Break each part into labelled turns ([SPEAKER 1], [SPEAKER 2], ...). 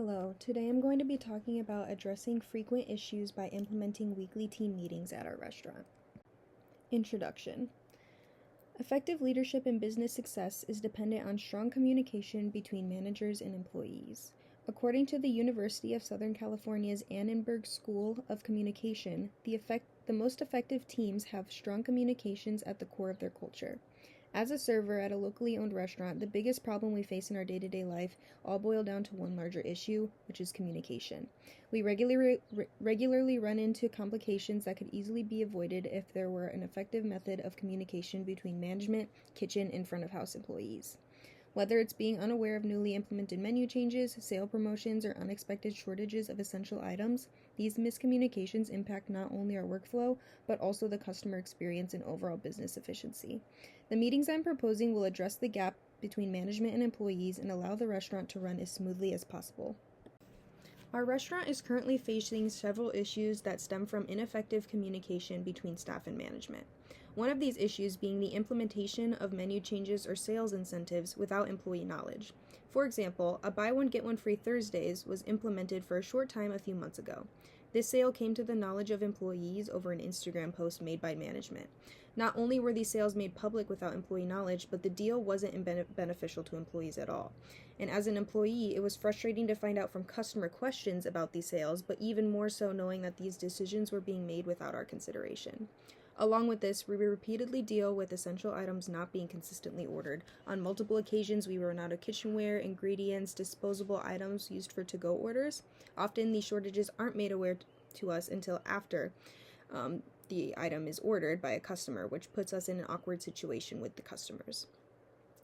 [SPEAKER 1] Hello, today I'm going to be talking about addressing frequent issues by implementing weekly team meetings at our restaurant. Introduction. Effective leadership and business success is dependent on strong communication between managers and employees. According to the University of Southern California's Annenberg School of Communication, the most effective teams have strong communications at the core of their culture. As a server at a locally owned restaurant, the biggest problem we face in our day-to-day life all boil down to one larger issue, which is communication. We regularly run into complications that could easily be avoided if there were an effective method of communication between management, kitchen, and front-of-house employees. Whether it's being unaware of newly implemented menu changes, sale promotions, or unexpected shortages of essential items, these miscommunications impact not only our workflow, but also the customer experience and overall business efficiency. The meetings I'm proposing will address the gap between management and employees and allow the restaurant to run as smoothly as possible. Our restaurant is currently facing several issues that stem from ineffective communication between staff and management. One of these issues being the implementation of menu changes or sales incentives without employee knowledge. For example, a buy one get one free Thursdays was implemented for a short time a few months ago. This sale came to the knowledge of employees over an Instagram post made by management. Not only were these sales made public without employee knowledge, but the deal wasn't beneficial to employees at all. And as an employee, it was frustrating to find out from customer questions about these sales, but even more so knowing that these decisions were being made without our consideration. Along with this, we repeatedly deal with essential items not being consistently ordered. On multiple occasions, we run out of kitchenware, ingredients, disposable items used for to-go orders. Often, these shortages aren't made aware to us until after the item is ordered by a customer, which puts us in an awkward situation with the customers.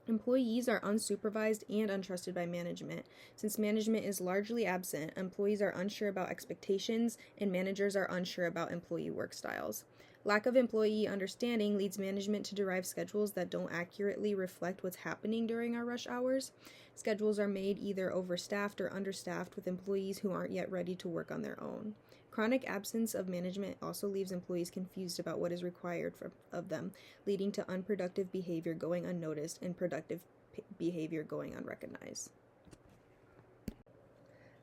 [SPEAKER 1] Employees are unsupervised and untrusted by management. Since management is largely absent, employees are unsure about expectations, and managers are unsure about employee work styles. Lack of employee understanding leads management to derive schedules that don't accurately reflect what's happening during our rush hours. Schedules are made either overstaffed or understaffed with employees who aren't yet ready to work on their own. Chronic absence of management also leaves employees confused about what is required of them, leading to unproductive behavior going unnoticed and productive behavior going unrecognized.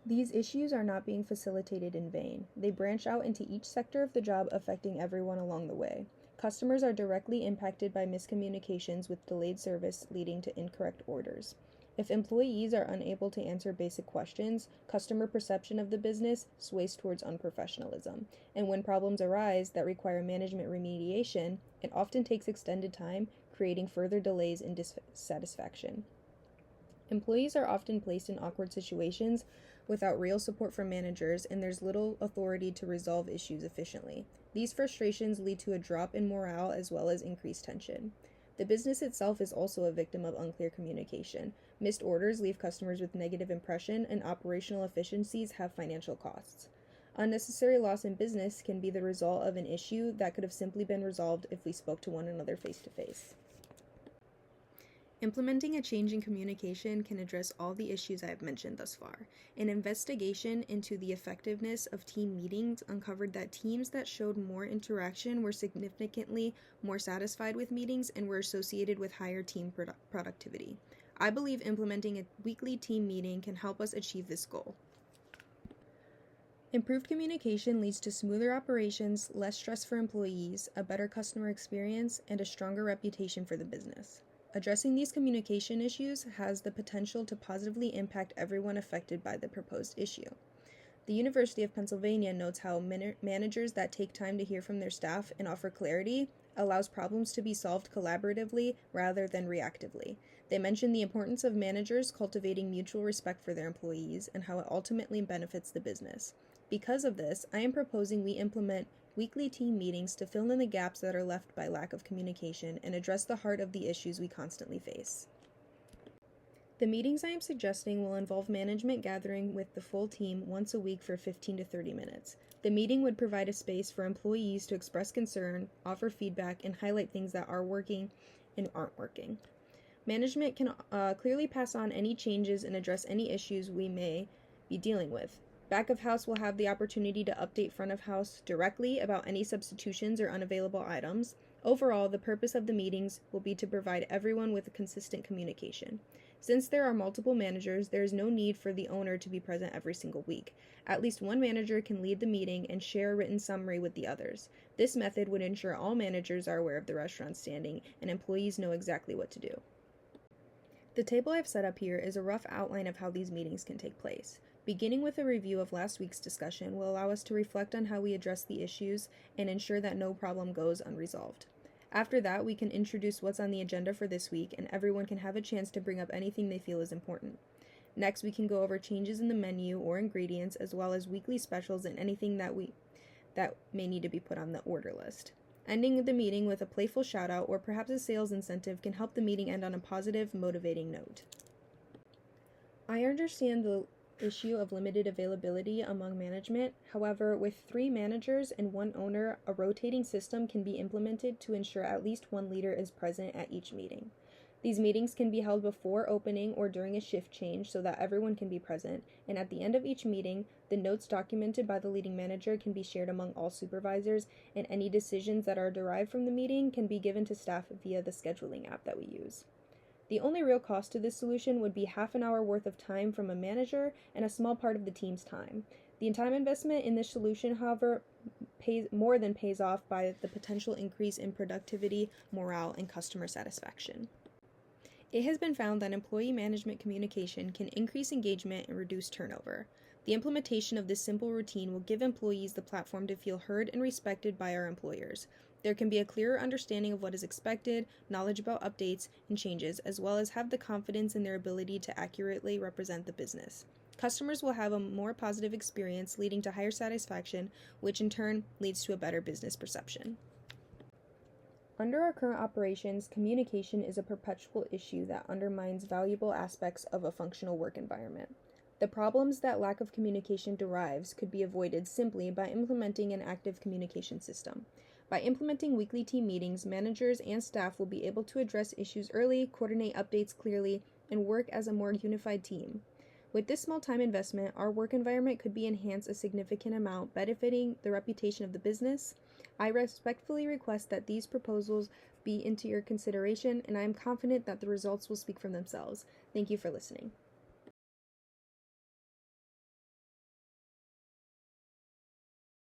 [SPEAKER 1] These issues are not being facilitated in vain. They branch out into each sector of the job, affecting everyone along the way. Customers are directly impacted by miscommunications with delayed service leading to incorrect orders. If employees are unable to answer basic questions, customer perception of the business sways towards unprofessionalism. And when problems arise that require management remediation, it often takes extended time, creating further delays and dissatisfaction. Employees are often placed in awkward situations without real support from managers, and there's little authority to resolve issues efficiently. These frustrations lead to a drop in morale as well as increased tension. The business itself is also a victim of unclear communication. Missed orders leave customers with negative impression, and operational efficiencies have financial costs. Unnecessary loss in business can be the result of an issue that could have simply been resolved if we spoke to one another face to face. Implementing a change in communication can address all the issues I have mentioned thus far. An investigation into the effectiveness of team meetings uncovered that teams that showed more interaction were significantly more satisfied with meetings and were associated with higher team productivity. I believe implementing a weekly team meeting can help us achieve this goal. Improved communication leads to smoother operations, less stress for employees, a better customer experience, and a stronger reputation for the business. Addressing these communication issues has the potential to positively impact everyone affected by the proposed issue. The University of Pennsylvania notes how managers that take time to hear from their staff and offer clarity allows problems to be solved collaboratively rather than reactively. They mention the importance of managers cultivating mutual respect for their employees and how it ultimately benefits the business. Because of this, I am proposing we implement weekly team meetings to fill in the gaps that are left by lack of communication and address the heart of the issues we constantly face. The meetings I am suggesting will involve management gathering with the full team once a week for 15 to 30 minutes. The meeting would provide a space for employees to express concern, offer feedback, and highlight things that are working and aren't working. Management can clearly pass on any changes and address any issues we may be dealing with. Back of house will have the opportunity to update front of house directly about any substitutions or unavailable items. Overall, the purpose of the meetings will be to provide everyone with a consistent communication. Since there are multiple managers, there is no need for the owner to be present every single week. At least one manager can lead the meeting and share a written summary with the others. This method would ensure all managers are aware of the restaurant's standing and employees know exactly what to do. The table I've set up here is a rough outline of how these meetings can take place. Beginning with a review of last week's discussion will allow us to reflect on how we address the issues and ensure that no problem goes unresolved. After that, we can introduce what's on the agenda for this week, and everyone can have a chance to bring up anything they feel is important. Next, we can go over changes in the menu or ingredients, as well as weekly specials and anything that may need to be put on the order list. Ending the meeting with a playful shout-out or perhaps a sales incentive can help the meeting end on a positive, motivating note. I understand the issue of limited availability among management. However, with 3 managers and 1 owner, a rotating system can be implemented to ensure at least 1 leader is present at each meeting. These meetings can be held before opening or during a shift change so that everyone can be present, and at the end of each meeting, the notes documented by the leading manager can be shared among all supervisors, and any decisions that are derived from the meeting can be given to staff via the scheduling app that we use. The only real cost to this solution would be half an hour worth of time from a manager and a small part of the team's time. The time investment in this solution, however, more than pays off by the potential increase in productivity, morale, and customer satisfaction. It has been found that employee management communication can increase engagement and reduce turnover. The implementation of this simple routine will give employees the platform to feel heard and respected by our employers. There can be a clearer understanding of what is expected, knowledge about updates and changes, as well as have the confidence in their ability to accurately represent the business. Customers will have a more positive experience, leading to higher satisfaction, which in turn leads to a better business perception. Under our current operations, communication is a perpetual issue that undermines valuable aspects of a functional work environment. The problems that lack of communication derives could be avoided simply by implementing an active communication system. By implementing weekly team meetings, managers and staff will be able to address issues early, coordinate updates clearly, and work as a more unified team. With this small time investment, our work environment could be enhanced a significant amount, benefiting the reputation of the business. I respectfully request that these proposals be into your consideration, and I am confident that the results will speak for themselves. Thank you for listening.